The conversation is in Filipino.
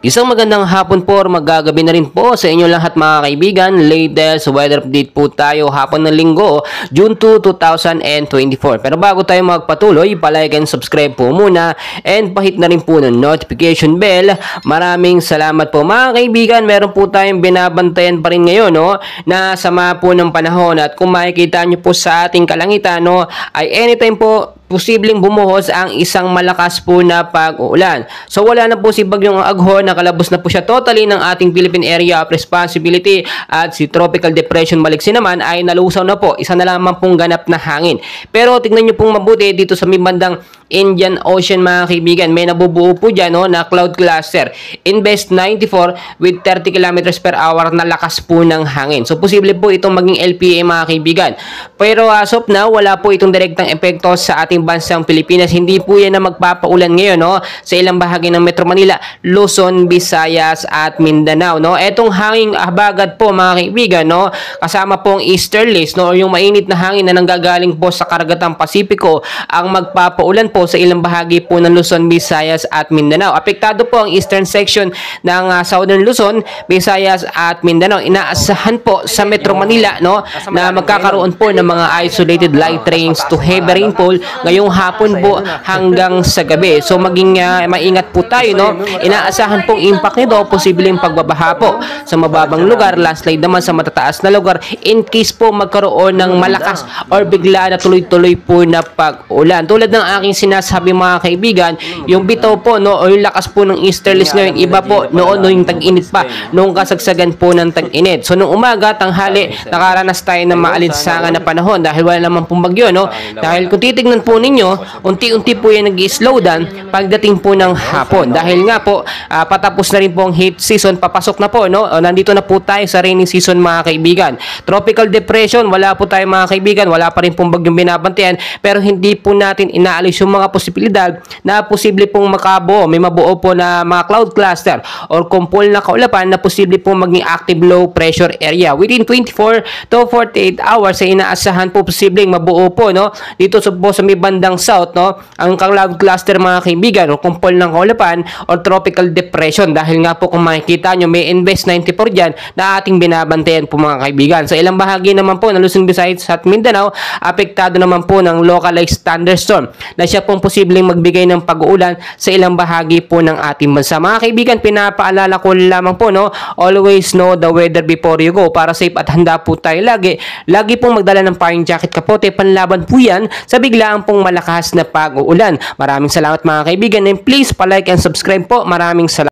Isang magandang hapon po or magagabi na rin po sa inyo lahat mga kaibigan. Latest weather update po tayo hapon ng linggo, June 2, 2024. Pero bago tayo magpatuloy, palike and subscribe po muna and pahit na rin po ng notification bell. Maraming salamat po mga kaibigan. Meron po tayong binabantayan pa rin ngayon na sama po ng panahon, at kung makikita nyo po sa ating kalangitan ay anytime po posibleng bumuhos ang isang malakas po na pag-uulan. So wala na po si Bagyong Aghon, nakalabos na po siya totally ng ating Philippine Area of Responsibility, at si Tropical Depression Maliksi naman ay nalusaw na po. Isa na lamang pong ganap na hangin. Pero tignan nyo pong mabuti dito sa may bandang Indian Ocean mga kaibigan, may nabubuo po dyan na cloud cluster. Invest 94 with 30 km per hour na lakas po ng hangin. So posible po itong maging LPA mga kaibigan. Pero as of now, wala po itong direktang epekto sa ating bansang Pilipinas. Hindi po yan na magpapaulan ngayon sa ilang bahagi ng Metro Manila, Luzon, Visayas at Mindanao. Etong hanging habagat po mga kaibigan, kasama pong easterlies, o yung mainit na hangin na nanggagaling po sa karagatang Pasipiko, ang magpapaulan po sa ilang bahagi po ng Luzon, Visayas at Mindanao. Apektado po ang eastern section ng Southern Luzon, Visayas at Mindanao. Inaasahan po sa Metro Manila na magkakaroon po ng mga isolated light rains to heavy rainfall ngayong hapon po hanggang sa gabi. So maging maingat po tayo. Inaasahan pong impact nito, posibleng pagbabaha po sa mababang lugar, landslide naman sa matataas na lugar in case po magkaroon ng malakas or bigla na tuloy-tuloy po na pag-ulan. Tulad ng aking sinasabi mga kaibigan, yung bitaw po o yung lakas po ng easterlies ngayon, iba po noon yung tag-init pa, noong kasagsagan po ng tag-init. So nung umaga, tanghali, nakaranas tayo ng maalinsangan na panahon dahil wala naman pong bagyo. Dahil kung titignan po ninyo, unti-unti po yan nag-slow down pagdating po ng hapon. Dahil nga po, patapos na rin po ang heat season, papasok na po. Nandito na po tayo sa rainy season mga kaibigan. Tropical depression, wala po tayo mga kaibigan, wala pa rin pong bagyong binabantayan, pero hindi po natin inaalis yung mga posibilidad na posible pong makabuo, may mabuo po na mga cloud cluster or kumpol na kaulapan na posible pong maging active low pressure area. Within 24 to 48 hours ay inaasahan po posibleng mabuo po dito po sa may bandang south ang cloud cluster mga kaibigan o kumpol ng kaulapan or tropical depression. Dahil nga po kung makikita nyo, may Invest 94 dyan na ating binabantayan po mga kaibigan. Sa ilang bahagi naman po ng Luzon, Visayas at Mindanao, apektado naman po ng localized thunderstorm na siya pong posibleng magbigay ng pag-uulan sa ilang bahagi po ng ating bansa. Mga kaibigan, pinapaalala ko lamang po always know the weather before you go, para safe at handa po tayo lagi. Lagi pong magdala ng paring jacket, kapote, panlaban po yan sa biglaan pong malakas na pag-uulan. Maraming salamat mga kaibigan, and please palike and subscribe po. Maraming salamat.